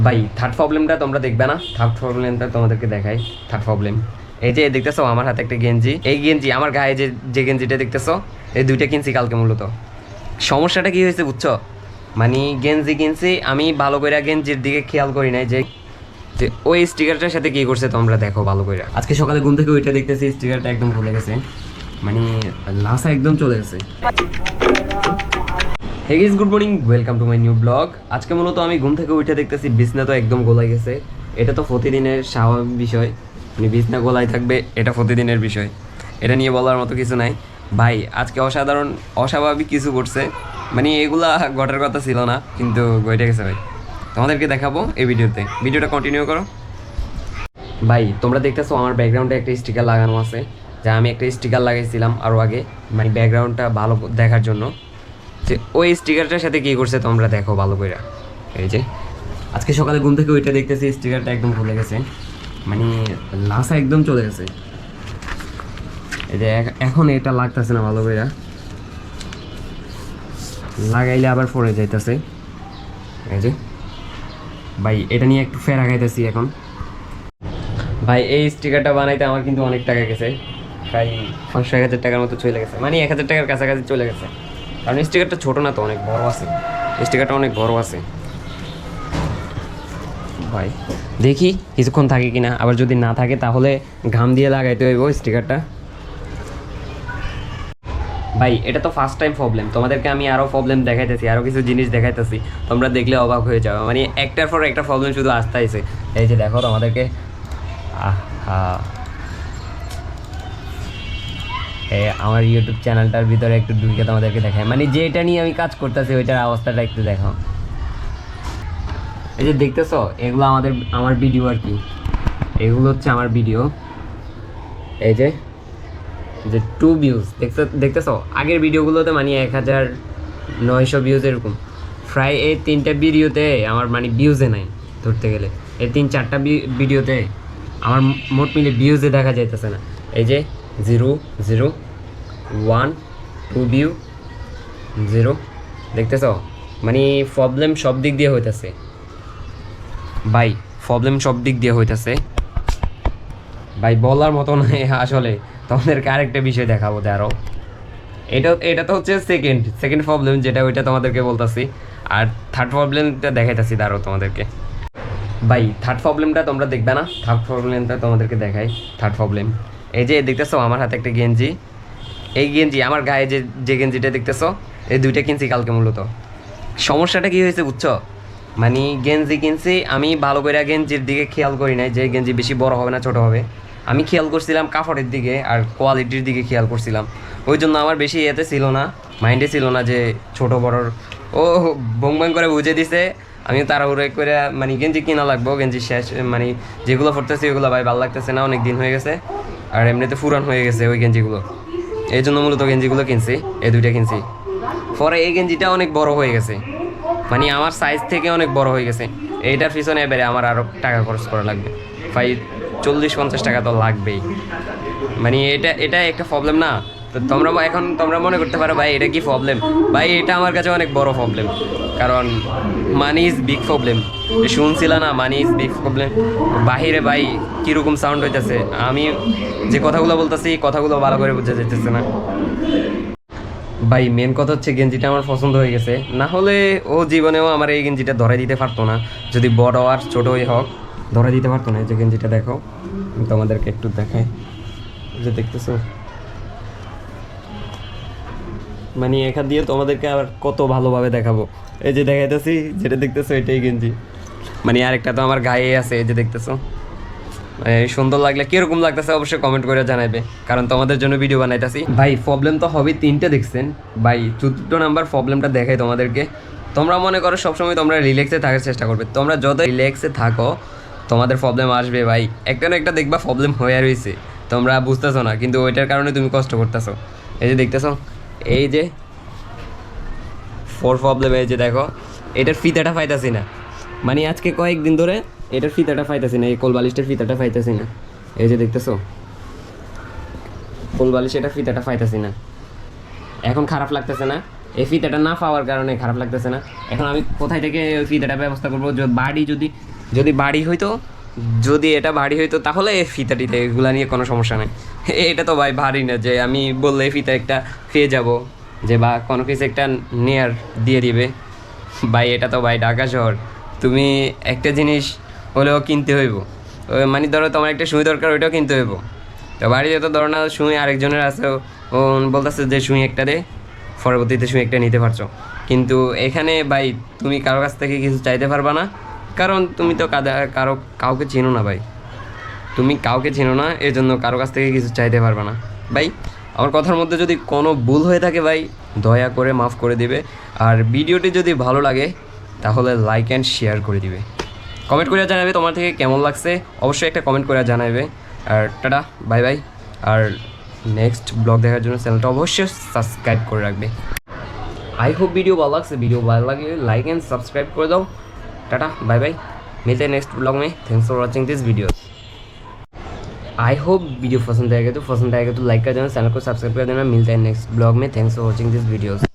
ভাই থার্ড প্রবলেমটা তোমরা দেখবে না, থার্ড প্রবলেমটা তোমাদেরকে দেখাই। থার্ড প্রবলেম এই যে দেখতেছো আমার হাতে একটা গেঞ্জি, এই গেঞ্জি আমার গায়ে যে যে গেঞ্জিটা দেখতেছো, এই দুইটা কিনছি কালকে। মূলত সমস্যাটা কি হয়েছে বুঝছো, মানে গেঞ্জি কিনছি আমি ভালো করে, গেঞ্জির দিকে খেয়াল করি নাই যে ওই স্টিকারটার সাথে কি করছে তোমরা দেখো ভালো করে। আজকে সকালে ঘুম থেকে ওইটা দেখতেছি স্টিকারটা একদম ভুলে গেছে, মানে লাসা একদম চলে গেছে। Hey guys, good morning, welcome to my new blog. আজকে মূলত আমি ঘুম থেকে উঠে দেখতেছি বিছনা তো একদম গোলাই গেছে। এটা তো প্রতিদিনের স্বাভাবিক বিষয়, মানে বিছনা গোলাই থাকবে, এটা প্রতিদিনের বিষয়, এটা নিয়ে বলার মতো কিছু নাই। ভাই আজকে অস্বাভাবিক কিছু করছে, মানে এগুলা ঘটার কথা ছিল না, কিন্তু ঘটে গেছে ভাই। তোমাদেরকে দেখাবো এই ভিডিওতে, ভিডিওটা কন্টিনিউ করো। ভাই তোমরা দেখতেছো আমার ব্যাকগ্রাউন্ডে একটা স্টিকার লাগানো আছে, যা আমি একটা স্টিকার লাগাইছিলাম আরও আগে, মানে ব্যাকগ্রাউন্ডটা ভালো দেখার জন্য। যে ওই স্টিকারটার সাথে কী করছে তোমরা দেখো ভালো করে। এই যে আজকে সকালে ঘুম থেকে ওইটা দেখতেছি স্টিকারটা একদম ভুলে গেছে, মানে লাসা একদম চলে গেছে। এই যে এখন এটা লাগতেছে না ভালো করে, লাগাইলে আবার পড়ে যাইতেছে। এই যে ভাই এটা নিয়ে একটু ফেরা খাইতেছি এখন। ভাই এই স্টিকারটা বানাইতে আমার কিন্তু অনেক টাকা গেছে, প্রায় 500-1000 টাকার মতো চলে গেছে, মানে 1000 টাকার কাছাকাছি চলে গেছে। কারণ স্টিকারটা ছোটো না তো, অনেক বড় আছে, স্টিকারটা অনেক বড় আছে। ভাই দেখি কিছুক্ষণ থাকে কিনা, আবার যদি না থাকে তাহলে ঘাম দিয়ে লাগাইতে হইব স্টিকারটা। ভাই এটা তো ফার্স্ট টাইম প্রবলেম, তোমাদেরকে আমি আরও প্রবলেম দেখাইতেছি, আরও কিছু জিনিস দেখাইতেছি, তোমরা দেখলে অবাক হয়ে যাবে, মানে একটার পর একটা প্রবলেম শুধু আসতে আইছে। এই যে দেখো তোমাদেরকে, আহা আমার ইউটিউব চ্যানেলটার ভিতরে একটু ঢুকে তোমাদেরকে দেখায়, মানে যেটা নিয়ে আমি কাজ করতেছি ওইটার অবস্থাটা একটু দেখো। এই যে দেখতেছো এগুলো আমার ভিডিও আর কি, এগুলো হচ্ছে আমার ভিডিও। এই যে 2 ভিউজ দেখতেছো, আগের ভিডিওগুলোতে মানে 1900 ভিউজ এরকম, প্রায় এই 3টা ভিডিওতে আমার মানে ভিউজে নাই ধরতে গেলে, এই 3-4টা ভিডিওতে আমার মোট মিলে ভিউজে দেখা যাইতেছে না। এই যে 0 0 1 2 ভিউ 0 দেখতেছো, মানে প্রবলেম সব দিক দিয়ে হইতেছে ভাই, প্রবলেম সব দিক দিয়ে হইতেছে ভাই, বলার মতো নয় আসলে। তোমাদেরকে আরেকটা বিষয় দেখাবো আরও, এটা তো হচ্ছে সেকেন্ড প্রবলেম যেটা, ওইটা তোমাদেরকে বলতেছি। আর থার্ড প্রবলেমটা দেখাইতেছি আরও তোমাদেরকে। ভাই থার্ড প্রবলেমটা তোমরা দেখবে না, থার্ড প্রবলেমটা তোমাদেরকে দেখাই। থার্ড প্রবলেম এই যে দেখতেছো আমার হাতে একটা গেঞ্জি, এই গেঞ্জি আমার গায়ে যে যে গেঞ্জিটা দেখতেছো, এই দুইটা কিনছি কালকে। মূলত সমস্যাটা কী হয়েছে বুঝছো, মানে গেঞ্জি কিনছি আমি ভালো করে, গেঞ্জির দিকে খেয়াল করি নাই যে গেঞ্জি বেশি বড় হবে না ছোট হবে। আমি খেয়াল করছিলাম কাপড়ের দিকে আর কোয়ালিটির দিকে খেয়াল করছিলাম, ওই জন্য আমার বেশি এতে ছিল না, মাইন্ডে ছিল না যে ছোট বড়র। ও বং বং করে বুঝে দিছে, আমি তাড়াহুড়ো করে মানে গেঞ্জি কিনা লাগবো, গেঞ্জি শেষ, মানে যেগুলো পরতেছি ওগুলো ভাই ভালো লাগতেছে না, অনেক দিন হয়ে গেছে, আর এমনিতে পুরান হয়ে গেছে ওই গেঞ্জিগুলো, এই জন্য মূলত গেঞ্জিগুলো কিনছি, এই দুইটা কিনছি। পরে এই গেঞ্জিটা অনেক বড় হয়ে গেছে, মানে আমার সাইজ থেকে অনেক বড় হয়ে গেছে, এইটার পিছনে এবারে আমার আরও টাকা খরচ করা লাগবে, প্রায় 40-50 টাকা তো লাগবেই। মানে এটা একটা প্রবলেম না তো, তোমরা মনে করতে পারো ভাই এটা কি প্রবলেম, ভাই এটা আমার কাছে অনেক বড় প্রবলেম, কারণ মানি ইজ বিগ প্রবলেম। শুনছিল না, মানি ইজ বিগ প্রবলেম। বাহিরে ভাই কীরকম সাউন্ড হইতেছে, আমি যে কথাগুলো বলতেছি কথাগুলো ভালো করে বোঝা যাইতেছে না। ভাই মেন কথা হচ্ছে গেঞ্জিটা আমার পছন্দ হয়ে গেছে, না হলে ও জীবনেও আমার এই গেঞ্জিটা ধরে দিতে পারতো না, যদি বড় আর ছোটোই হোক ধরে দিতে পারতো না। এই যে গেঞ্জিটা দেখো, আমি তোমাদেরকে একটু দেখাই, যে দেখতেছো, মানে এখান দিয়ে তোমাদেরকে আবার কত ভালোভাবে দেখাবো। এই যে দেখাইতেছি, যেটা দেখতেছো এটাই গেঞ্জি, মানে আরেকটা তো আমার গায়ে আছে, এই যে দেখতেছো। সুন্দর লাগলে কিরকম লাগতেছে অবশ্যই কমেন্ট করে জানাবে, কারণ তোমাদের জন্য ভিডিও বানাইতেছি। ভাই প্রবলেম তো হবে 3টে দেখছেন, ভাই 4 নাম্বার প্রবলেমটা দেখাই তোমাদেরকে। তোমরা মনে করো সবসময় তোমরা রিল্যাক্সে থাকার চেষ্টা করবে, তোমরা যত রিল্যাক্সে থাকো তোমাদের প্রবলেম আসবে ভাই, একটা না একটা দেখবা প্রবলেম হয়ে রয়েছে, তোমরা বুঝতেছো না, কিন্তু ওইটার কারণে তুমি কষ্ট করতেছো। এই যে দেখতেছো, এই যে 4 প্রবলেম, এই যে দেখো এটার ফিতাটা পাইতাছি না, মানে আজকে কয়েকদিন ধরে এটার ফিতাটা পাইতেছি না, এই কোল বালিশটার ফিতাটা পাইতেছি না। এই যে দেখতেছো কোল বালিশ, এটা ফিতাটা পাইতেছি না। এখন খারাপ লাগতেছে না, এই ফিতাটা না পাওয়ার কারণে খারাপ লাগতেছে না। এখন আমি কোথায় থেকে ওই ফিতাটা ব্যবস্থা করবো, বাড়ি যদি যদি বাড়ি হইতো, যদি এটা ভারী হইতো তাহলে ফিতা টিতা এগুলো নিয়ে কোনো সমস্যা নেই। এটা তো ভাই ভারী না যে আমি বললে ফিতা একটা পেয়ে যাব, যে বা কোনো কিছু একটা নেয়ার দিয়ে দিবে। ভাই এটা তো ভাই ঢাকা শহর, তুমি একটা জিনিস হলেও কিনতে হইব। মানে ধরো তোমার একটা সুই দরকার, ওইটাও কিনতে হইব। তো বাড়িতে তো ধরো না সুই আরেকজনের আছে, ও বলতেছে যে সুই একটা দে, পরবর্তীতে সুই একটা নিতে পারছো। কিন্তু এখানে ভাই তুমি কারো কাছ থেকে কিছু চাইতে পারবা না, কারণ তুমি তো কাউকে চেনো না ভাই, তুমি কাউকে চেনো না, এই জন্য কারো কাছ থেকে কিছু চাইতে পারবে না। ভাই আমার কথার মধ্যে যদি কোনো ভুল হয়ে থাকে ভাই দয়া করে মাফ করে দিবে। আর ভিডিওটি যদি ভালো লাগে তাহলে লাইক অ্যান্ড শেয়ার করে দিবে, কমেন্ট করে জানাবে তোমার থেকে কেমন লাগছে, অবশ্যই একটা কমেন্ট করে জানাবে। আর টাটা, বাই বাই। আর নেক্সট ব্লগ দেখার জন্য চ্যানেলটা অবশ্যই সাবস্ক্রাইব করে রাখবে। आई होप वीडियो भालो लागছে, वीडियो भालो লাগলে लाइक एंड सब्सक्राइब कर दो। टाटा बाय बाय, मिलते हैं नेक्स्ट ब्लॉग में। Thanks for watching this video. I hope video पसंद आएगा तो लाइक कर देना, चैनल को सब्सक्राइब कर देना। मिलते हैं नेक्स्ट ब्लॉग में। Thanks for watching this videos.